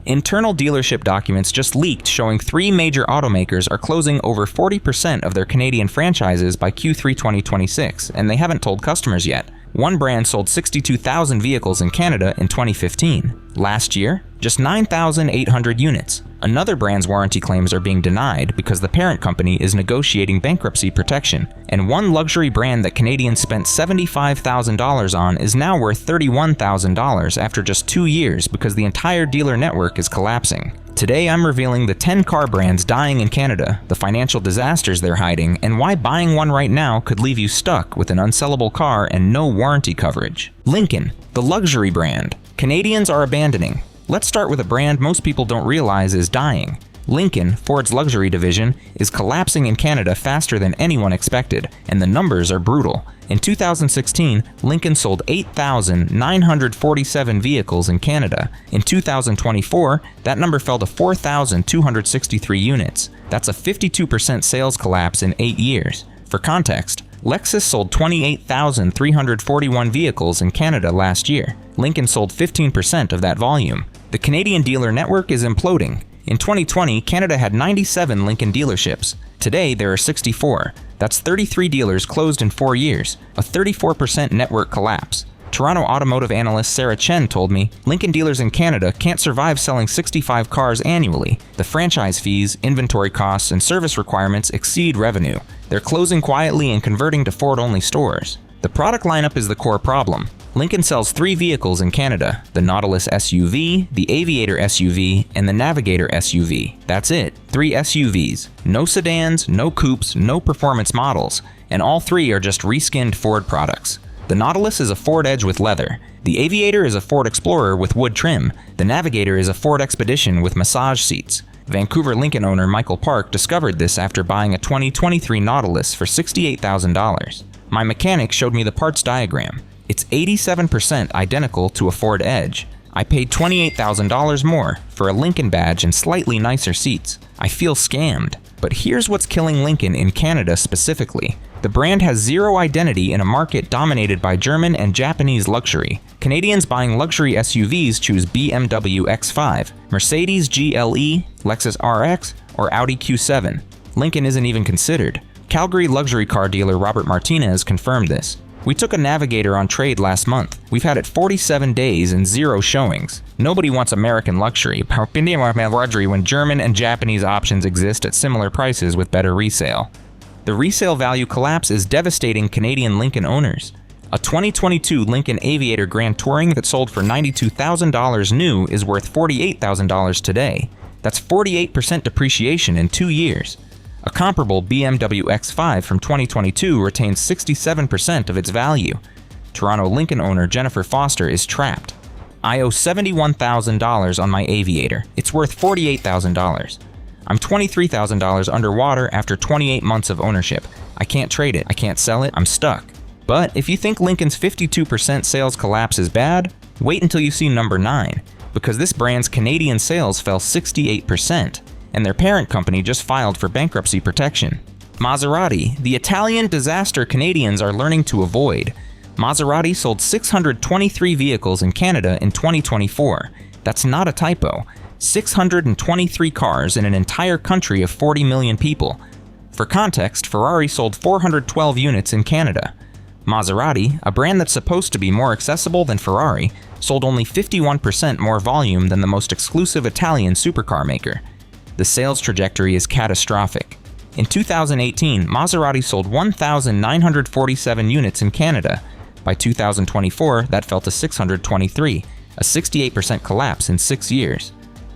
Internal dealership documents just leaked showing 3 major automakers are closing over 40% of their Canadian franchises by Q3 2026, and they haven't told customers yet. One brand sold 62,000 vehicles in Canada in 2015. Last year, just 9,800 units. Another brand's warranty claims are being denied because the parent company is negotiating bankruptcy protection. And one luxury brand that Canadians spent $75,000 on is now worth $31,000 after just 2 years because the entire dealer network is collapsing. Today I'm revealing the 10 car brands dying in Canada, the financial disasters they're hiding, and why buying one right now could leave you stuck with an unsellable car and no warranty coverage. Lincoln, the luxury brand. Canadians are abandoning. Let's start with a brand most people don't realize is dying. Lincoln, Ford's luxury division, is collapsing in Canada faster than anyone expected, and the numbers are brutal. In 2016, Lincoln sold 8,947 vehicles in Canada. In 2024, that number fell to 4,263 units. That's a 52% sales collapse in 8 years. For context, Lexus sold 28,341 vehicles in Canada last year. Lincoln sold 15% of that volume. The Canadian dealer network is imploding. In 2020, Canada had 97 Lincoln dealerships. Today, there are 64. That's 33 dealers closed in 4 years, a 34% network collapse. Toronto automotive analyst Sarah Chen told me, Lincoln dealers in Canada can't survive selling 65 cars annually. The franchise fees, inventory costs, and service requirements exceed revenue. They're closing quietly and converting to Ford-only stores. The product lineup is the core problem. Lincoln sells 3 vehicles in Canada, the Nautilus SUV, the Aviator SUV, and the Navigator SUV. That's it, 3 SUVs. No sedans, no coupes, no performance models, and all 3 are just reskinned Ford products. The Nautilus is a Ford Edge with leather. The Aviator is a Ford Explorer with wood trim. The Navigator is a Ford Expedition with massage seats. Vancouver Lincoln owner Michael Park discovered this after buying a 2023 Nautilus for $68,000. My mechanic showed me the parts diagram. It's 87% identical to a Ford Edge. I paid $28,000 more for a Lincoln badge and slightly nicer seats. I feel scammed. But here's what's killing Lincoln in Canada specifically. The brand has zero identity in a market dominated by German and Japanese luxury. Canadians buying luxury SUVs choose BMW X5, Mercedes GLE, Lexus RX, or Audi Q7. Lincoln isn't even considered. Calgary luxury car dealer Robert Martinez confirmed this. We took a Navigator on trade last month. We've had it 47 days and 0 showings. Nobody wants American luxury when German and Japanese options exist at similar prices with better resale. The resale value collapse is devastating Canadian Lincoln owners. A 2022 Lincoln Aviator Grand Touring that sold for $92,000 new is worth $48,000 today. That's 48% depreciation in 2 years. A comparable BMW X5 from 2022 retains 67% of its value. Toronto Lincoln owner Jennifer Foster is trapped. I owe $71,000 on my Aviator. It's worth $48,000. I'm $23,000 underwater after 28 months of ownership. I can't trade it. I can't sell it. I'm stuck. But if you think Lincoln's 52% sales collapse is bad, wait until you see number 9, because this brand's Canadian sales fell 68%. And their parent company just filed for bankruptcy protection. Maserati, the Italian disaster Canadians are learning to avoid. Maserati sold 623 vehicles in Canada in 2024. That's not a typo. 623 cars in an entire country of 40 million people. For context, Ferrari sold 412 units in Canada. Maserati, a brand that's supposed to be more accessible than Ferrari, sold only 51% more volume than the most exclusive Italian supercar maker. The sales trajectory is catastrophic. In 2018, Maserati sold 1,947 units in Canada. By 2024, that fell to 623, a 68% collapse in 6 years.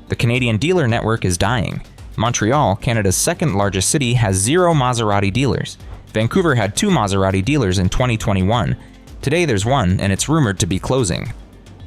The Canadian dealer network is dying. Montreal, Canada's second largest city, has 0 Maserati dealers. Vancouver had 2 Maserati dealers in 2021. Today there's 1, and it's rumored to be closing.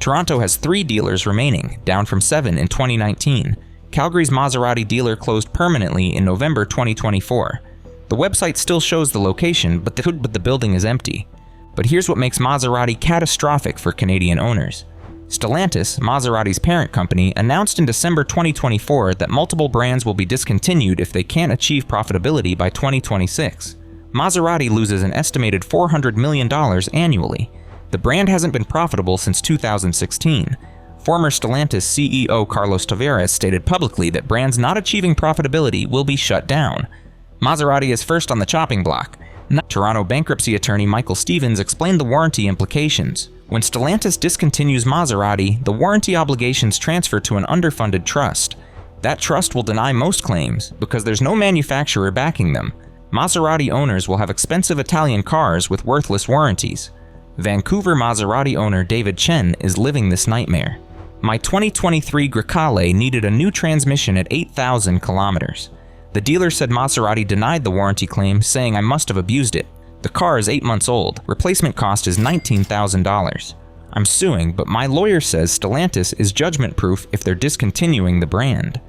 Toronto has 3 dealers remaining, down from 7 in 2019. Calgary's Maserati dealer closed permanently in November 2024. The website still shows the location, but the building is empty. But here's what makes Maserati catastrophic for Canadian owners. Stellantis, Maserati's parent company, announced in December 2024 that multiple brands will be discontinued if they can't achieve profitability by 2026. Maserati loses an estimated $400 million annually. The brand hasn't been profitable since 2016. Former Stellantis CEO Carlos Tavares stated publicly that brands not achieving profitability will be shut down. Maserati is first on the chopping block. Toronto bankruptcy attorney Michael Stevens explained the warranty implications. When Stellantis discontinues Maserati, the warranty obligations transfer to an underfunded trust. That trust will deny most claims because there's no manufacturer backing them. Maserati owners will have expensive Italian cars with worthless warranties. Vancouver Maserati owner David Chen is living this nightmare. My 2023 Grecale needed a new transmission at 8,000 kilometers. The dealer said Maserati denied the warranty claim, saying I must have abused it. The car is 8 months old. Replacement cost is $19,000. I'm suing, but my lawyer says Stellantis is judgment-proof if they're discontinuing the brand.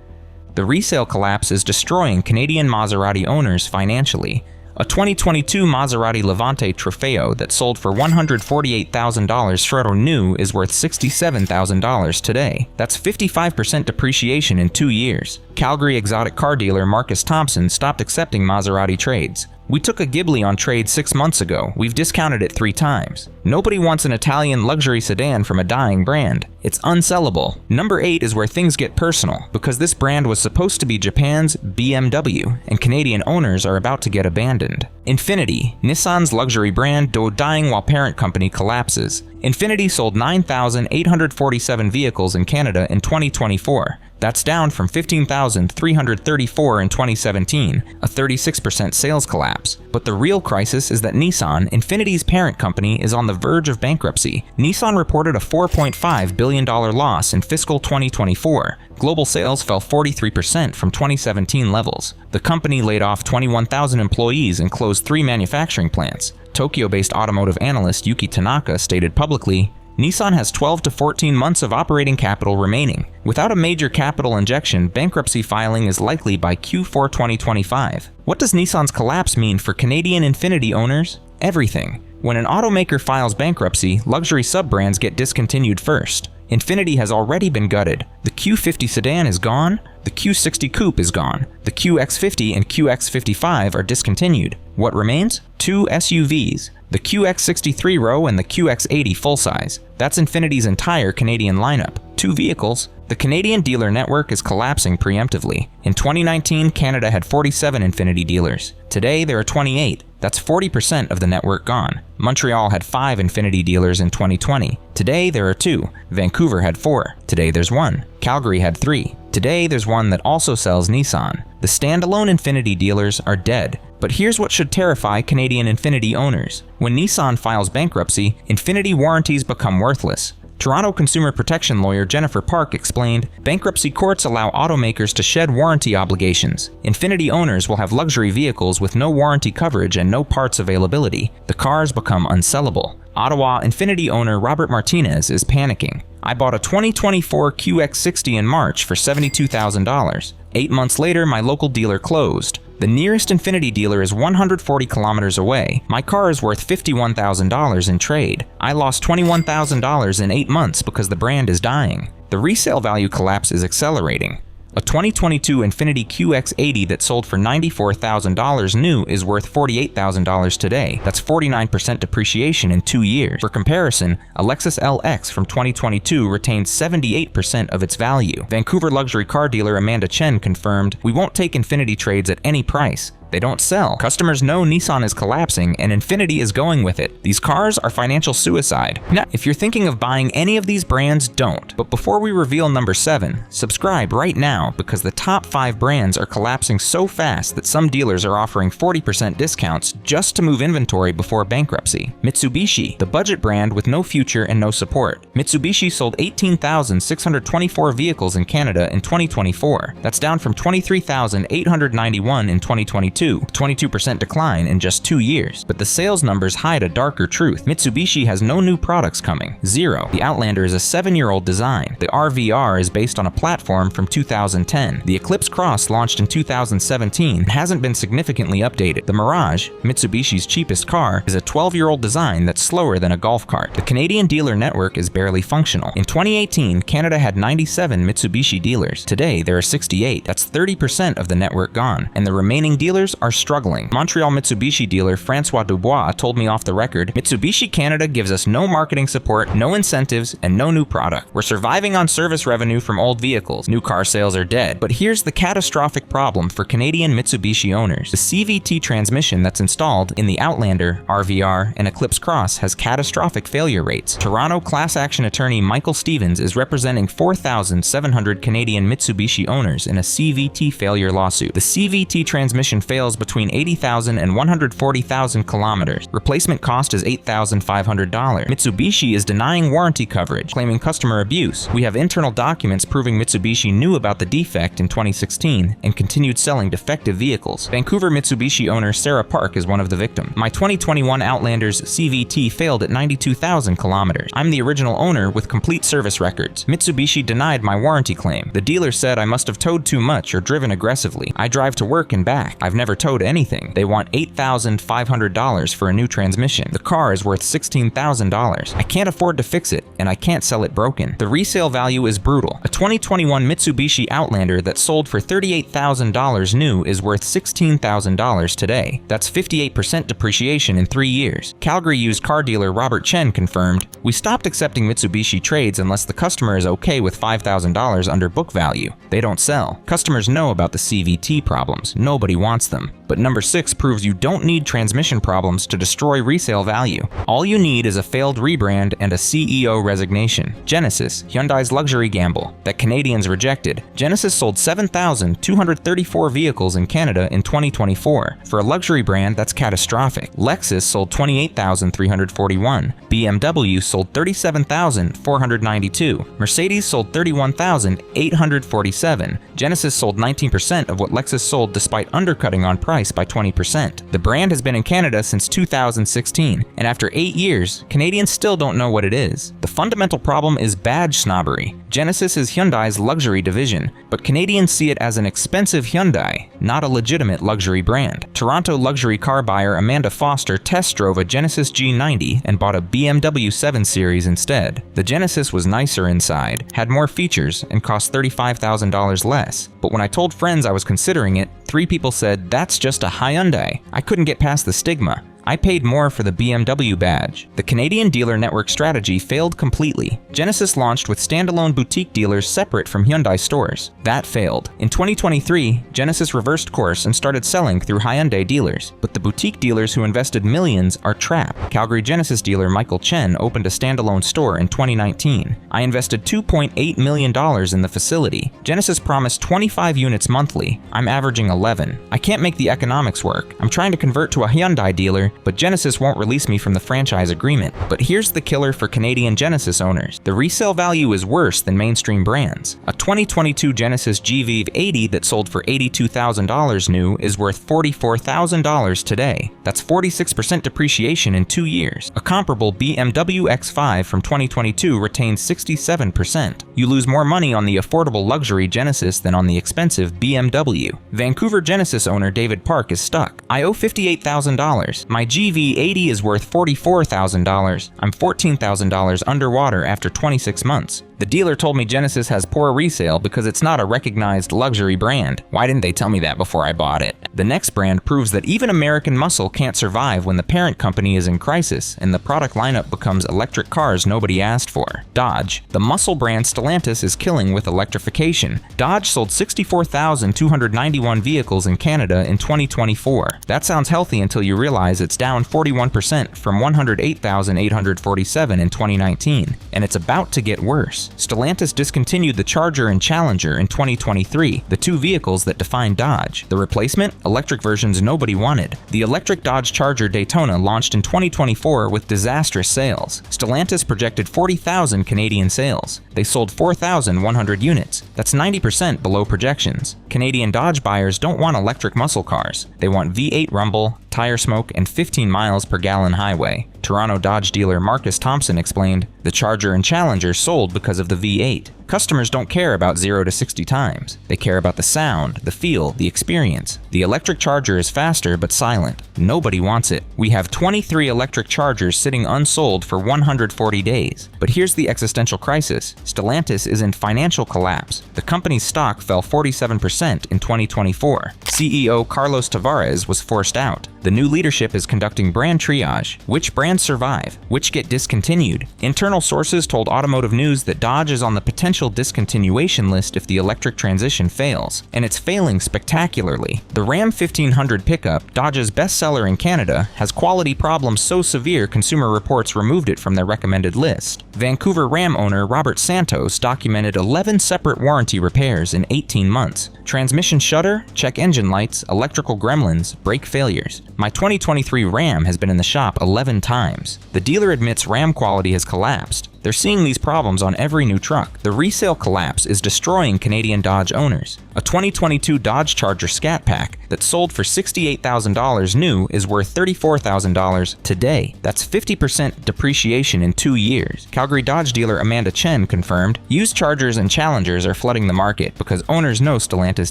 The resale collapse is destroying Canadian Maserati owners financially. A 2022 Maserati Levante Trofeo that sold for $148,000 Ferrero new is worth $67,000 today. That's 55% depreciation in 2 years. Calgary exotic car dealer Marcus Thompson stopped accepting Maserati trades. We took a Ghibli on trade 6 months ago. We've discounted it 3 times. Nobody wants an Italian luxury sedan from a dying brand. It's unsellable. Number 8 is where things get personal, because this brand was supposed to be Japan's BMW, and Canadian owners are about to get abandoned. Infiniti, Nissan's luxury brand, dying while parent company collapses. Infiniti sold 9,847 vehicles in Canada in 2024. That's down from 15,334 in 2017, a 36% sales collapse. But the real crisis is that Nissan, Infiniti's parent company, is on the verge of bankruptcy. Nissan reported a $4.5 billion loss in fiscal 2024. Global sales fell 43% from 2017 levels. The company laid off 21,000 employees and closed 3 manufacturing plants. Tokyo-based automotive analyst Yuki Tanaka stated publicly, Nissan has 12 to 14 months of operating capital remaining. Without a major capital injection, bankruptcy filing is likely by Q4 2025. What does Nissan's collapse mean for Canadian Infiniti owners? Everything. When an automaker files bankruptcy, luxury sub-brands get discontinued first. Infiniti has already been gutted. The Q50 sedan is gone. The Q60 coupe is gone. The QX50 and QX55 are discontinued. What remains? 2 SUVs. The QX60 row and the QX80 full-size. That's Infiniti's entire Canadian lineup. 2 vehicles. The Canadian dealer network is collapsing preemptively. In 2019, Canada had 47 Infiniti dealers. Today, there are 28. That's 40% of the network gone. Montreal had 5 Infiniti dealers in 2020. Today, there are 2. Vancouver had 4. Today, there's 1. Calgary had 3. Today, there's one that also sells Nissan. The standalone Infiniti dealers are dead. But here's what should terrify Canadian Infiniti owners. When Nissan files bankruptcy, Infiniti warranties become worthless. Toronto consumer protection lawyer Jennifer Park explained, bankruptcy courts allow automakers to shed warranty obligations. Infiniti owners will have luxury vehicles with no warranty coverage and no parts availability. The cars become unsellable. Ottawa Infiniti owner Robert Martinez is panicking. I bought a 2024 QX60 in March for $72,000. 8 months later, my local dealer closed. The nearest Infiniti dealer is 140 kilometers away. My car is worth $51,000 in trade. I lost $21,000 in 8 months because the brand is dying. The resale value collapse is accelerating. A 2022 Infiniti QX80 that sold for $94,000 new is worth $48,000 today. That's 49% depreciation in 2 years. For comparison, a Lexus LX from 2022 retained 78% of its value. Vancouver luxury car dealer Amanda Chen confirmed, "We won't take Infiniti trades at any price. They don't sell. Customers know Nissan is collapsing and Infiniti is going with it. These cars are financial suicide." Now, if you're thinking of buying any of these brands, don't. But before we reveal number 7, subscribe right now because the top 5 brands are collapsing so fast that some dealers are offering 40% discounts just to move inventory before bankruptcy. Mitsubishi, the budget brand with no future and no support. Mitsubishi sold 18,624 vehicles in Canada in 2024. That's down from 23,891 in 2022. 22% decline in just 2 years. But the sales numbers hide a darker truth. Mitsubishi has no new products coming. 0. The Outlander is a 7-year-old design. The RVR is based on a platform from 2010. The Eclipse Cross launched in 2017 and hasn't been significantly updated. The Mirage, Mitsubishi's cheapest car, is a 12-year-old design that's slower than a golf cart. The Canadian dealer network is barely functional. In 2018, Canada had 97 Mitsubishi dealers. Today, there are 68. That's 30% of the network gone. And the remaining dealers dealers are struggling. Montreal Mitsubishi dealer Francois Dubois told me off the record, "Mitsubishi Canada gives us no marketing support, no incentives, and no new product. We're surviving on service revenue from old vehicles. New car sales are dead." But here's the catastrophic problem for Canadian Mitsubishi owners. The CVT transmission that's installed in the Outlander, RVR, and Eclipse Cross has catastrophic failure rates. Toronto class action attorney Michael Stevens is representing 4,700 Canadian Mitsubishi owners in a CVT failure lawsuit. The CVT transmission fails between 80,000 and 140,000 kilometers. Replacement cost is $8,500. Mitsubishi is denying warranty coverage, claiming customer abuse. We have internal documents proving Mitsubishi knew about the defect in 2016 and continued selling defective vehicles. Vancouver Mitsubishi owner Sarah Park is one of the victims. "My 2021 Outlander's CVT failed at 92,000 kilometers. I'm the original owner with complete service records. Mitsubishi denied my warranty claim. The dealer said I must have towed too much or driven aggressively. I drive to work and back. I've never towed anything. They want $8,500 for a new transmission. The car is worth $16,000. I can't afford to fix it, and I can't sell it broken." The resale value is brutal. A 2021 Mitsubishi Outlander that sold for $38,000 new is worth $16,000 today. That's 58% depreciation in 3 years. Calgary used car dealer Robert Chen confirmed, "We stopped accepting Mitsubishi trades unless the customer is okay with $5,000 under book value. They don't sell. Customers know about the CVT problems. Nobody wants them." But number 6 proves you don't need transmission problems to destroy resale value. All you need is a failed rebrand and a CEO resignation. Genesis, Hyundai's luxury gamble that Canadians rejected. Genesis sold 7,234 vehicles in Canada in 2024. For a luxury brand, that's catastrophic. Lexus sold 28,341. BMW sold 37,492. Mercedes sold 31,847. Genesis sold 19% of what Lexus sold despite undercutting on price by 20%. The brand has been in Canada since 2016, and after 8 years, Canadians still don't know what it is. The fundamental problem is badge snobbery. Genesis is Hyundai's luxury division, but Canadians see it as an expensive Hyundai, not a legitimate luxury brand. Toronto luxury car buyer Amanda Foster test drove a Genesis G90 and bought a BMW 7 Series instead. The Genesis was nicer inside, had more features, and cost $35,000 less. But when I told friends I was considering it, 3 people said, "That's just a Hyundai." I couldn't get past the stigma. I paid more for the BMW badge. The Canadian dealer network strategy failed completely. Genesis launched with standalone boutique dealers separate from Hyundai stores. That failed. In 2023, Genesis reversed course and started selling through Hyundai dealers. But the boutique dealers who invested millions are trapped. Calgary Genesis dealer Michael Chen opened a standalone store in 2019. "I invested $2.8 million in the facility. Genesis promised 25 units monthly. I'm averaging 11. I can't make the economics work. I'm trying to convert to a Hyundai dealer, but Genesis won't release me from the franchise agreement." But here's the killer for Canadian Genesis owners. The resale value is worse than mainstream brands. A 2022 Genesis GV 80 that sold for $82,000 new is worth $44,000 today. That's 46% depreciation in 2 years. A comparable BMW X5 from 2022 retains 67%. You lose more money on the affordable luxury Genesis than on the expensive BMW. Vancouver Genesis owner David Park is stuck. "I owe $58,000. My GV80 is worth $44,000. I'm $14,000 underwater after 26 months. The dealer told me Genesis has poor resale because it's not a recognized luxury brand. Why didn't they tell me that before I bought it?" The next brand proves that even American muscle can't survive when the parent company is in crisis and the product lineup becomes electric cars nobody asked for. Dodge. The muscle brand Stellantis is killing with electrification. Dodge sold 64,291 vehicles in Canada in 2024. That sounds healthy until you realize it's down 41% from 108,847 in 2019, and it's about to get worse. Stellantis discontinued the Charger and Challenger in 2023, the 2 vehicles that defined Dodge. The replacement? Electric versions nobody wanted. The electric Dodge Charger Daytona launched in 2024 with disastrous sales. Stellantis projected 40,000 Canadian sales. They sold 4,100 units. That's 90% below projections. Canadian Dodge buyers don't want electric muscle cars. They want V8 rumble, tire smoke, and 15 miles per gallon highway. Toronto Dodge dealer Marcus Thompson explained, "The Charger and Challenger sold because of the V8. Customers don't care about 0 to 60 times. They care about the sound, the feel, the experience. The electric Charger is faster but silent. Nobody wants it. We have 23 electric Chargers sitting unsold for 140 days. But here's the existential crisis. Stellantis is in financial collapse. The company's stock fell 47% in 2024. CEO Carlos Tavares was forced out. The new leadership is conducting brand triage. Which brands survive? Which get discontinued? Internal sources told Automotive News that Dodge is on the potential discontinuation list if the electric transition fails, and it's failing spectacularly. The Ram 1500 pickup, Dodge's bestseller in Canada, has quality problems so severe Consumer Reports removed it from their recommended list. Vancouver Ram owner Robert Santos documented 11 separate warranty repairs in 18 months. Transmission shudder, check engine lights, electrical gremlins, brake failures. My 2023 Ram has been in the shop 11 times. The dealer admits Ram quality has collapsed. They're seeing these problems on every new truck. The resale collapse is destroying Canadian Dodge owners. A 2022 Dodge Charger Scat Pack that sold for $68,000 new is worth $34,000 today. That's 50% depreciation in 2 years. Calgary Dodge dealer Amanda Chen confirmed, "Used Chargers and Challengers are flooding the market because owners know Stellantis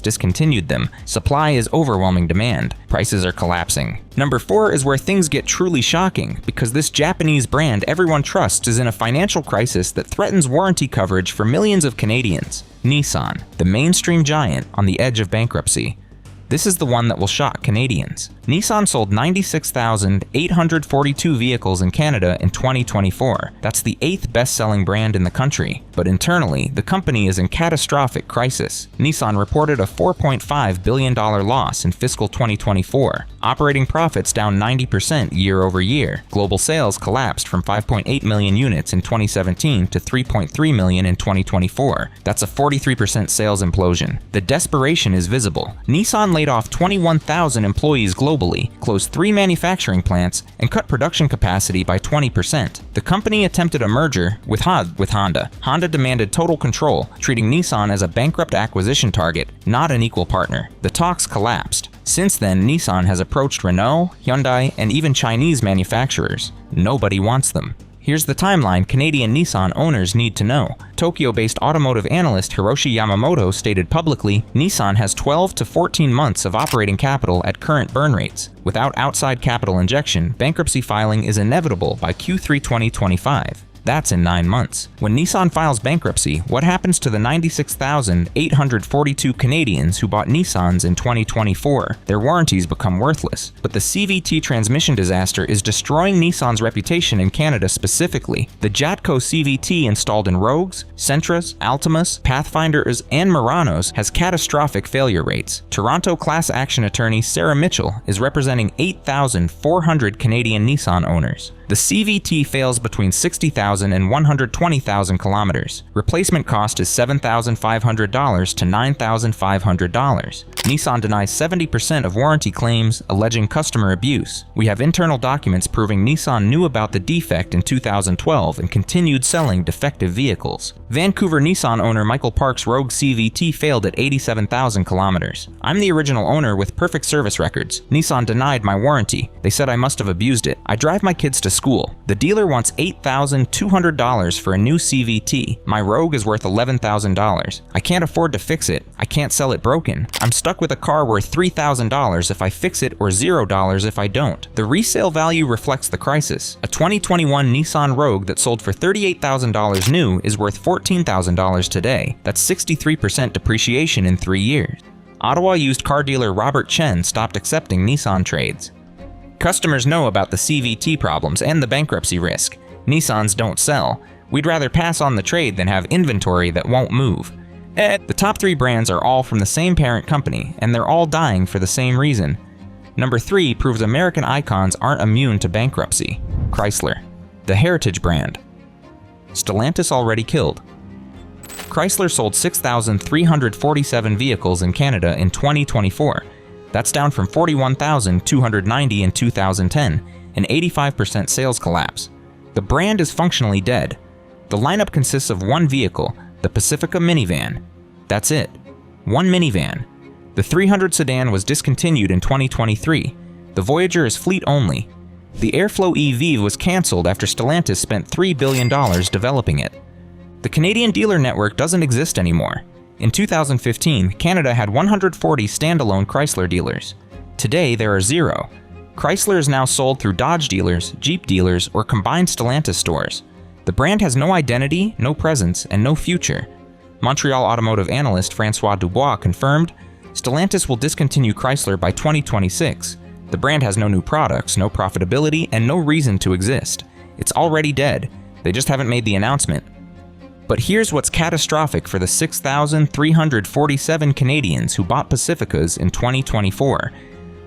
discontinued them. Supply is overwhelming demand. Prices are collapsing." Number 4 is where things get truly shocking, because this Japanese brand everyone trusts is in a financial crisis that threatens warranty coverage for millions of Canadians. Nissan, the mainstream giant on the edge of bankruptcy. This is the one that will shock Canadians. Nissan sold 96,842 vehicles in Canada in 2024. That's the 8th best-selling brand in the country. But internally, the company is in catastrophic crisis. Nissan reported a $4.5 billion loss in fiscal 2024. Operating profits down 90% year over year. Global sales collapsed from 5.8 million units in 2017 to 3.3 million in 2024. That's a 43% sales implosion. The desperation is visible. Nissan laid off 21,000 employees globally, closed 3 manufacturing plants, and cut production capacity by 20%. The company attempted a merger with Honda. Honda demanded total control, treating Nissan as a bankrupt acquisition target, not an equal partner. The talks collapsed. Since then, Nissan has approached Renault, Hyundai, and even Chinese manufacturers. Nobody wants them. Here's the timeline Canadian Nissan owners need to know. Tokyo-based automotive analyst Hiroshi Yamamoto stated publicly, Nissan has 12 to 14 months of operating capital at current burn rates. Without outside capital injection, bankruptcy filing is inevitable by Q3 2025. That's in 9 months. When Nissan files bankruptcy, what happens to the 96,842 Canadians who bought Nissans in 2024? Their warranties become worthless. But the CVT transmission disaster is destroying Nissan's reputation in Canada specifically. The Jatco CVT installed in Rogues, Sentras, Altimas, Pathfinders, and Muranos has catastrophic failure rates. Toronto class action attorney Sarah Mitchell is representing 8,400 Canadian Nissan owners. The CVT fails between 60,000 and 120,000 kilometers. Replacement cost is $7,500 to $9,500. Nissan denies 70% of warranty claims, alleging customer abuse. We have internal documents proving Nissan knew about the defect in 2012 and continued selling defective vehicles. Vancouver Nissan owner Michael Park's Rogue CVT failed at 87,000 kilometers. I'm the original owner with perfect service records. Nissan denied my warranty. They said I must have abused it. I drive my kids to school. The dealer wants $8,200 for a new CVT. My Rogue is worth $11,000. I can't afford to fix it. I can't sell it broken. I'm stuck with a car worth $3,000 if I fix it or $0 if I don't. The resale value reflects the crisis. A 2021 Nissan Rogue that sold for $38,000 new is worth $14,000 today. That's 63% depreciation in 3 years. Ottawa used car dealer Robert Chen stopped accepting Nissan trades. Customers know about the CVT problems and the bankruptcy risk. Nissans don't sell. We'd rather pass on the trade than have inventory that won't move. The top 3 brands are all from the same parent company, and they're all dying for the same reason. Number 3 proves American icons aren't immune to bankruptcy. Chrysler, the heritage brand. Stellantis already killed. Chrysler sold 6,347 vehicles in Canada in 2024. That's down from 41,290 in 2010, an 85% sales collapse. The brand is functionally dead. The lineup consists of one vehicle, the Pacifica minivan. That's it. One minivan. The 300 sedan was discontinued in 2023. The Voyager is fleet only. The Airflow EV was cancelled after Stellantis spent $3 billion developing it. The Canadian dealer network doesn't exist anymore. In 2015, Canada had 140 standalone Chrysler dealers. Today, there are 0. Chrysler is now sold through Dodge dealers, Jeep dealers, or combined Stellantis stores. The brand has no identity, no presence, and no future. Montreal automotive analyst Francois Dubois confirmed, Stellantis will discontinue Chrysler by 2026. The brand has no new products, no profitability, and no reason to exist. It's already dead. They just haven't made the announcement. But here's what's catastrophic for the 6,347 Canadians who bought Pacificas in 2024.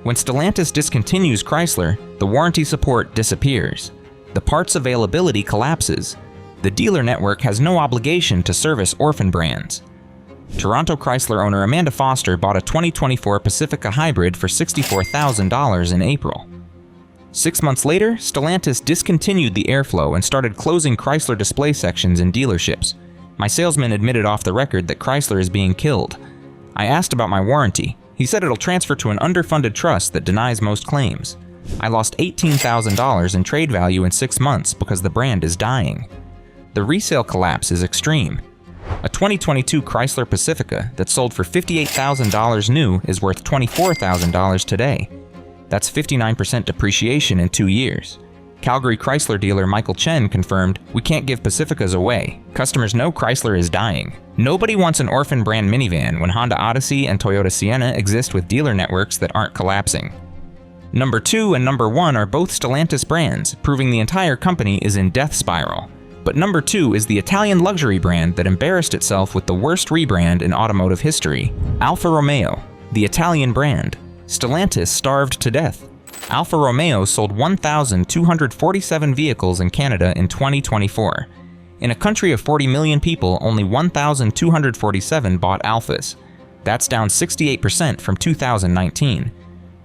When Stellantis discontinues Chrysler, the warranty support disappears. The parts availability collapses. The dealer network has no obligation to service orphan brands. Toronto Chrysler owner Amanda Foster bought a 2024 Pacifica Hybrid for $64,000 in April. 6 months later, Stellantis discontinued the Airflow and started closing Chrysler display sections in dealerships. My salesman admitted off the record that Chrysler is being killed. I asked about my warranty. He said it'll transfer to an underfunded trust that denies most claims. I lost $18,000 in trade value in 6 months because the brand is dying. The resale collapse is extreme. A 2022 Chrysler Pacifica that sold for $58,000 new is worth $24,000 today. That's 59% depreciation in 2 years. Calgary Chrysler dealer Michael Chen confirmed, "We can't give Pacificas away. Customers know Chrysler is dying. Nobody wants an orphan brand minivan when Honda Odyssey and Toyota Sienna exist with dealer networks that aren't collapsing." Number 2 and number 1 are both Stellantis brands, proving the entire company is in death spiral. But number 2 is the Italian luxury brand that embarrassed itself with the worst rebrand in automotive history, Alfa Romeo, the Italian brand. Stellantis starved to death. Alfa Romeo sold 1,247 vehicles in Canada in 2024. In a country of 40 million people, only 1,247 bought Alfas. That's down 68% from 2019.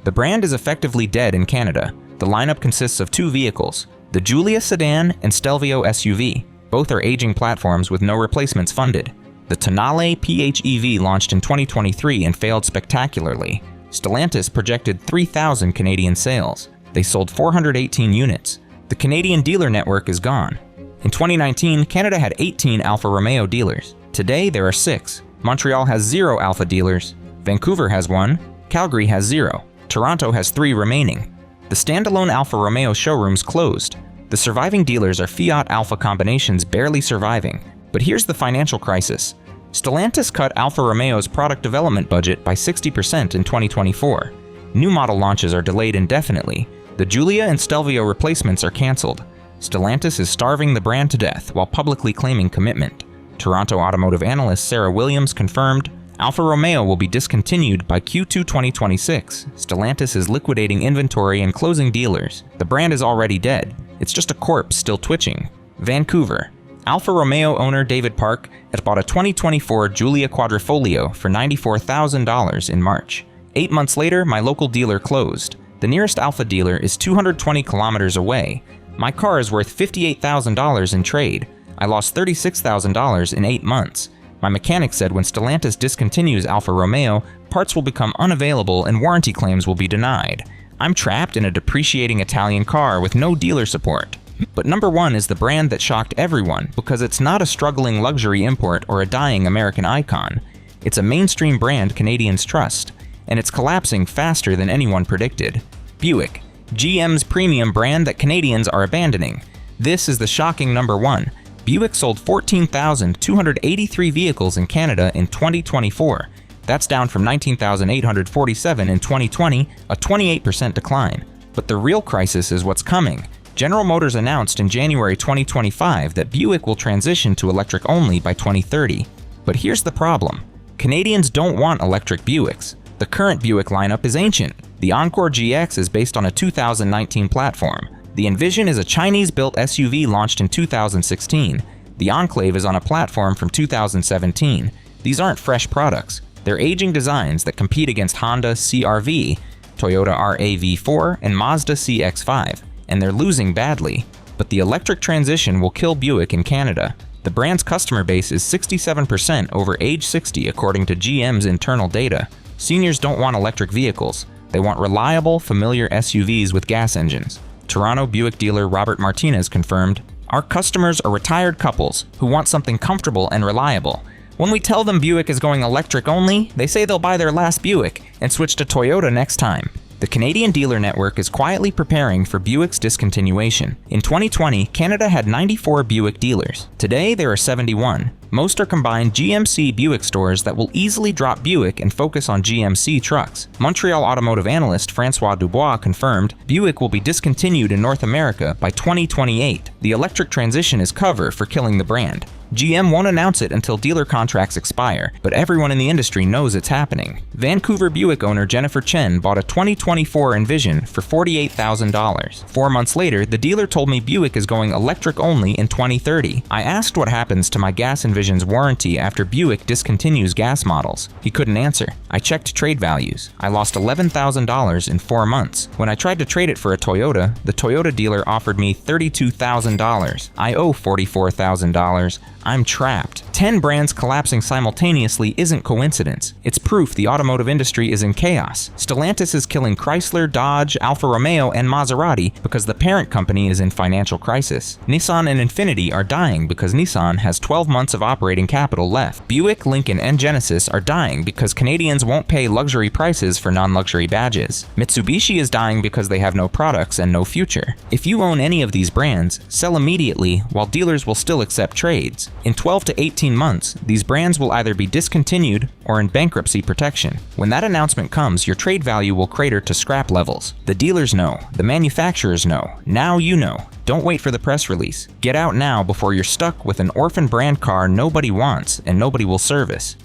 The brand is effectively dead in Canada. The lineup consists of 2 vehicles, the Giulia sedan and Stelvio SUV. Both are aging platforms with no replacements funded. The Tonale PHEV launched in 2023 and failed spectacularly. Stellantis projected 3,000 Canadian sales. They sold 418 units. The Canadian dealer network is gone. In 2019, Canada had 18 Alfa Romeo dealers. Today, there are 6. Montreal has 0 Alfa dealers. Vancouver has 1. Calgary has 0. Toronto has 3 remaining. The standalone Alfa Romeo showrooms closed. The surviving dealers are Fiat Alfa combinations barely surviving. But here's the financial crisis. Stellantis cut Alfa Romeo's product development budget by 60% in 2024. New model launches are delayed indefinitely. The Giulia and Stelvio replacements are cancelled. Stellantis is starving the brand to death while publicly claiming commitment. Toronto automotive analyst Sarah Williams confirmed, Alfa Romeo will be discontinued by Q2 2026. Stellantis is liquidating inventory and closing dealers. The brand is already dead. It's just a corpse still twitching. Vancouver. Alfa Romeo owner David Park had bought a 2024 Giulia Quadrifoglio for $94,000 in March. 8 months later, my local dealer closed. The nearest Alfa dealer is 220 kilometers away. My car is worth $58,000 in trade. I lost $36,000 in 8 months. My mechanic said when Stellantis discontinues Alfa Romeo, parts will become unavailable and warranty claims will be denied. I'm trapped in a depreciating Italian car with no dealer support. But number 1 is the brand that shocked everyone because it's not a struggling luxury import or a dying American icon. It's a mainstream brand Canadians trust, and it's collapsing faster than anyone predicted. Buick, GM's premium brand that Canadians are abandoning. This is the shocking number 1. Buick sold 14,283 vehicles in Canada in 2024. That's down from 19,847 in 2020, a 28% decline. But the real crisis is what's coming. General Motors announced in January 2025 that Buick will transition to electric only by 2030. But here's the problem. Canadians don't want electric Buicks. The current Buick lineup is ancient. The Encore GX is based on a 2019 platform. The Envision is a Chinese-built SUV launched in 2016. The Enclave is on a platform from 2017. These aren't fresh products. They're aging designs that compete against Honda CR-V, Toyota RAV4, and Mazda CX-5. And they're losing badly. But the electric transition will kill Buick in Canada. The brand's customer base is 67% over age 60 according to GM's internal data. Seniors don't want electric vehicles. They want reliable, familiar SUVs with gas engines. Toronto Buick dealer Robert Martinez confirmed, "Our customers are retired couples who want something comfortable and reliable. When we tell them Buick is going electric only, they say they'll buy their last Buick and switch to Toyota next time." The Canadian dealer network is quietly preparing for Buick's discontinuation. In 2020, Canada had 94 Buick dealers. Today, there are 71. Most are combined GMC Buick stores that will easily drop Buick and focus on GMC trucks. Montreal automotive analyst Francois Dubois confirmed Buick will be discontinued in North America by 2028. The electric transition is cover for killing the brand. GM won't announce it until dealer contracts expire, but everyone in the industry knows it's happening. Vancouver Buick owner Jennifer Chen bought a 2024 Envision for $48,000. 4 months later, the dealer told me Buick is going electric only in 2030. I asked what happens to my gas Envision's warranty after Buick discontinues gas models. He couldn't answer. I checked trade values. I lost $11,000 in 4 months. When I tried to trade it for a Toyota, the Toyota dealer offered me $32,000. I owe $44,000. I'm trapped. 10 brands collapsing simultaneously isn't coincidence. It's proof the automotive industry is in chaos. Stellantis is killing Chrysler, Dodge, Alfa Romeo, and Maserati because the parent company is in financial crisis. Nissan and Infiniti are dying because Nissan has 12 months of operating capital left. Buick, Lincoln, and Genesis are dying because Canadians won't pay luxury prices for non-luxury badges. Mitsubishi is dying because they have no products and no future. If you own any of these brands, sell immediately while dealers will still accept trades. In 12 to 18 months, these brands will either be discontinued or in bankruptcy protection. When that announcement comes, your trade value will crater to scrap levels. The dealers know. The manufacturers know. Now you know. Don't wait for the press release. Get out now before you're stuck with an orphan brand car nobody wants and nobody will service.